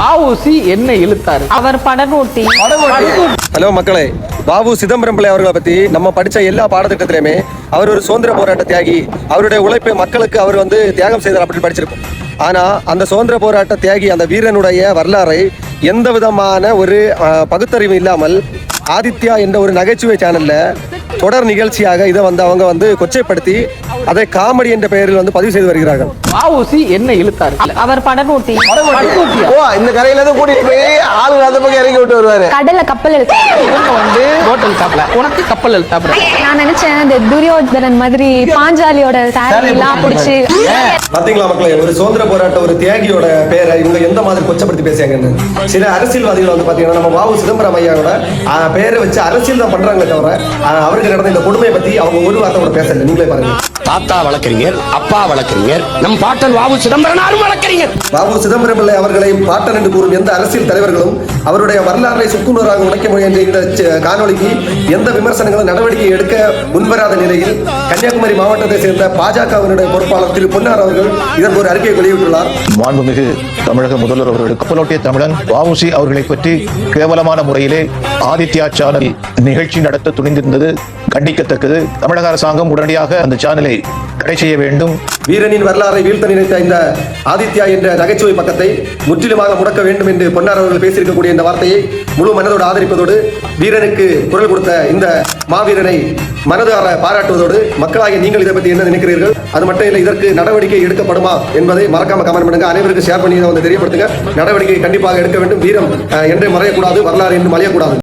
வஉசி என்ன இழுத்தாரு? அவர் படகோட்டி. ஹலோ மக்களே, வாவு சிதம்பரம் பிள்ளை அவர்களை பத்தி நம்ம படிச்ச எல்லா பாடத்திட்டத்திலுமே அவர் ஒரு சுதந்திர போராட்ட தியாகி, அவருடைய உழைப்பை மக்களுக்கு அவர் தியாகம் செய்தார் அப்படின்னு படிச்சிருக்கோம். ஆனா அந்த சுதந்திர போராட்ட தியாகி அந்த வீரனுடைய வரலாறை எந்த விதமான ஒரு பகுத்தறிவு இல்லாமல் ஆதித்யா என்ற ஒரு நகைச்சுவை சேனல்ல தொடர் நிகழ்ச்சியாக இதை அவங்க கொச்சைப்படுத்தி அதை காமெடி என்ற பெயரில் பதிவு செய்து வருகிறார்கள். வஉசி என்ன இழுத்தாரு? அவர் படகோட்டி. இந்த கரையில இருந்து கூட்டிட்டு போய் ஆளு அந்த பக்கம் இறங்கி விட்டு வருவாரு. கடல்ல கப்பல் இழுத்தாரு. ஹோட்டல் சாப்பிட உனக்கு கப்பல் இழுத்தாப்புல. நான் நினைச்சேன் இந்த துரியோதனன் மாதிரி பாஞ்சாலியோட சாரி எல்லாம் பிடிச்சி. பாத்தீங்களா மக்களே, ஒரு சுதந்திர போராட்ட ஒரு தியாகியோட பேரை இவங்க எந்த மாதிரி கொச்சப்படுத்தி பேசியாங்கன்னு. சில அரசியல்வாதிகள் பாத்தீங்கன்னா நம்ம வாவு சிதம்பரம் ஐயாவோட பேரை வச்சு அரசியல் தான் பண்றாங்களே தவிர அவருக்கு நடந்த இந்த கொடுமையை பத்தி அவங்க ஒரு வார்த்தை கூட பேசல. நீங்களே பாருங்க. தாத்தா வழக்கறிஞர், அப்பா வழக்கறிஞர், நம் பாட்டன் வாவு சிதம்பரனாரும் வழக்கறிஞர். வாவு சிதம்பரம் பிள்ளை அவர்களை பாட்டன் என்று கூறும் எந்த அரசியல் தலைவர்களும் அவருடைய வரலாற்றை சுக்குநூறாக உடைக்க முயன்ற இந்த காணொலிக்கு எந்த விமர்சனங்களும் நடவடிக்கை எடுக்க முன்வராத நிலையில் கன்னியாகுமரி மாவட்டத்தை சேர்ந்த பாஜகவினுடைய பொறுப்பாளர் திரு பொன்னார் அவர்கள் இதற்கு ஒரு அறிக்கையை வெளியிட்டுள்ளார். மாண்புமிகு தமிழக முதல்வர் அவர்கள் கப்பலோட்டிய தமிழன் வஉசி அவர்களை பற்றி கேவலமான முறையிலே ஆதித்யா சேனல் நிகழ்ச்சி நடத்த துணிந்திருந்தது கண்டிக்கத்தக்கது. தமிழக அரசாங்கம் உடனடியாக அந்த சேனலை தடை செய்ய வேண்டும். வீரனின் வரலாறை வீழ்த்த நினைத்த இந்த ஆதித்யா என்ற நகைச்சுவை பக்கத்தை முற்றிலுமாக முடக்க வேண்டும் என்று பொன்னார் அவர்கள் பேசியிருக்கக்கூடிய இந்த வார்த்தையை முழு மனதோடு ஆதரிப்பதோடு வீரனுக்கு குரல் கொடுத்த இந்த மாவீரனை மனதார பாராட்டுவதோடு மக்களாகிய நீங்கள் இதை பற்றி என்ன நினைக்கிறீர்கள்? அது மட்டும் இல்லை, இதற்கு நடவடிக்கை எடுக்கப்படுமா என்பதை மறக்காம கமெண்ட் பண்ணுங்க. அனைவருக்கும் ஷேர் பண்ணி தெரியப்படுத்துங்க. நடவடிக்கை கண்டிப்பாக எடுக்க வேண்டும். வீரம் என்றே மறையக்கூடாது, வரலாறு என்று மறையக்கூடாது.